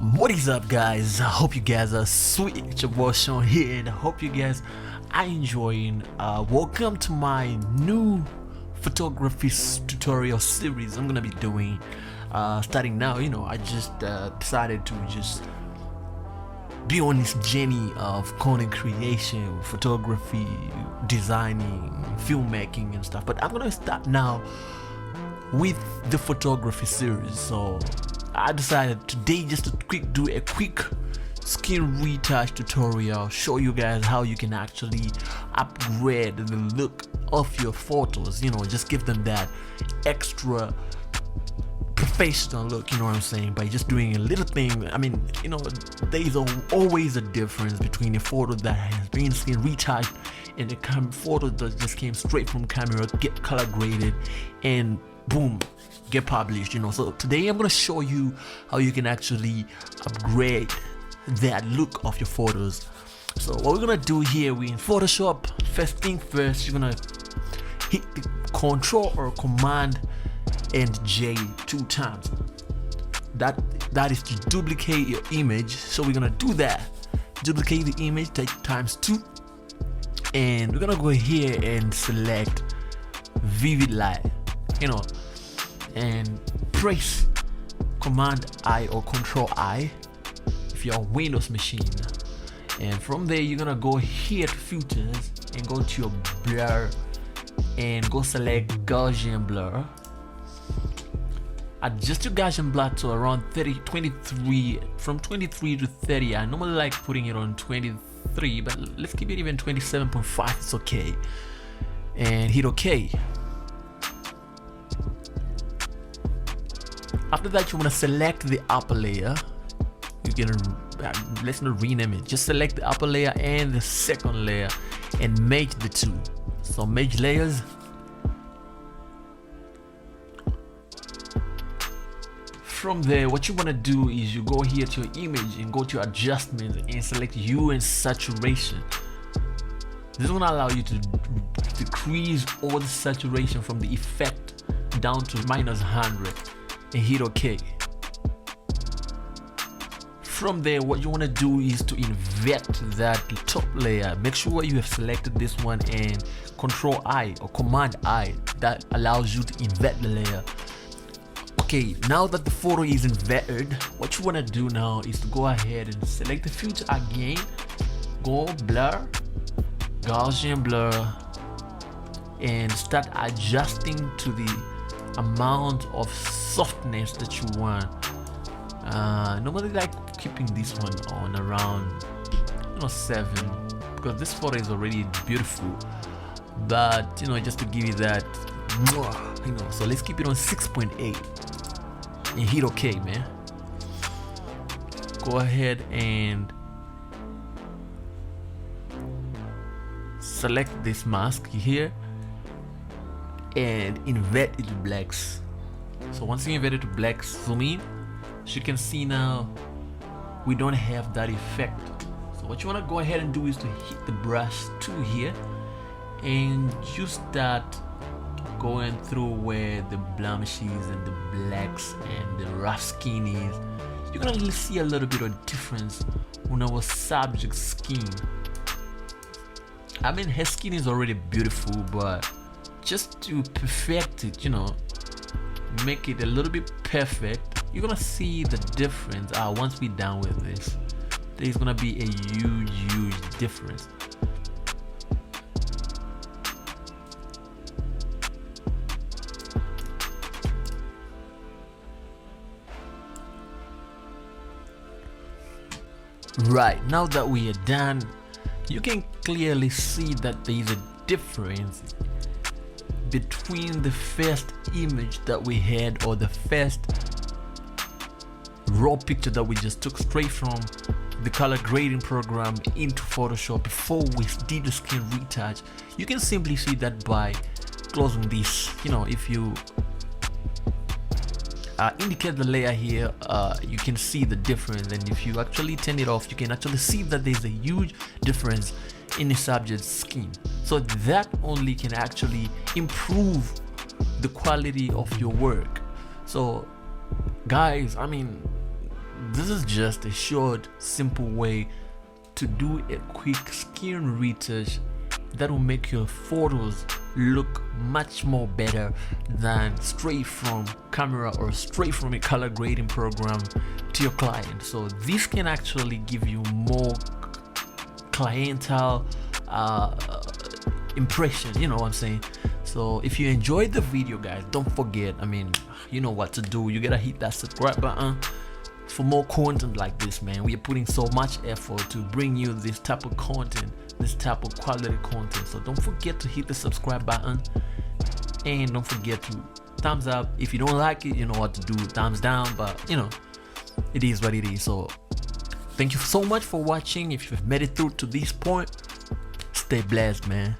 What is up, guys? I hope you guys are sweet. It's your boy Sean here, and I hope you guys are enjoying. Welcome to my new photography tutorial series I'm gonna be doing starting now. I just decided to just be on this journey of content creation, photography, designing, filmmaking and stuff, but I'm gonna start now with the photography series. So I decided today just to do a quick skin retouch tutorial, show you guys how you can actually upgrade the look of your photos, just give them that extra professional look, you know what I'm saying, by just doing a little thing. I mean, there is always a difference between a photo that has been skin retouched and a photo that just came straight from camera, get color graded, and boom, get published. So today I'm going to show you how you can actually upgrade that look of your photos. So what we're going to do here, we in Photoshop, first thing first, you're going to hit the Control or Command and J 2 times. That is to duplicate your image. So we're going to do that, duplicate the image, take times 2, and we're going to go here and select vivid light, and press Command I or Control I if you're on Windows machine. And from there you're gonna go here to filters and go to your blur and go select Gaussian blur. Adjust your Gaussian blur to around 23, from 23 to 30. I normally like putting it on 23, but let's keep it even 27.5. It's okay. And hit OK. After that, you want to select the upper layer. You can let's not rename it. Just select the upper layer and the second layer and merge the two. So merge layers. From there, what you want to do is you go here to your image and go to adjustments and select hue and saturation. This is going to allow you to decrease all the saturation from the effect down to -100. And hit OK. From there, what you want to do is to invert that top layer. Make sure you have selected this one and Control I or Command I. That allows you to invert the layer. Okay, now that the photo is inverted, what you want to do now is to go ahead and select the filter again. Go blur, Gaussian blur, and start adjusting to the amount of softness that you want. Normally like keeping this one on around 7, because this photo is already beautiful, but just to give you that, so let's keep it on 6.8 and hit OK, man. Go ahead and select this mask here and invert it to blacks. So once you invert it to blacks, zoom in, as you can see now we don't have that effect. So what you want to go ahead and do is to hit the brush tool here and you start going through where the blemishes and the blacks and the rough skin is. You're gonna see a little bit of difference on our subject skin. I mean, her skin is already beautiful, but just to perfect it, make it a little bit perfect, you're gonna see the difference. Once we're done with this, there's gonna be a huge difference. Right, now that we are done, you can clearly see that there is a difference between the first image that we had, or the first raw picture that we just took straight from the color grading program into Photoshop before we did the skin retouch. You can simply see that by closing this. If you indicate the layer here, you can see the difference, and if you actually turn it off, you can actually see that there's a huge difference in the subject's skin. So that only can actually improve the quality of your work. So guys, I mean, this is just a short, simple way to do a quick skin retouch that will make your photos look much more better than straight from camera or straight from a color grading program to your client. So this can actually give you more clientele impression, you know what I'm saying? So if you enjoyed the video, guys, don't forget, I mean, you know what to do. You gotta hit that subscribe button for more content like this, man. We are putting so much effort to bring you this type of content, this type of quality content. So don't forget to hit the subscribe button, and don't forget to thumbs up. If you don't like it, you know what to do. Thumbs down, but you know, it is what it is. So thank you so much for watching. If you've made it through to this point, stay blessed, man.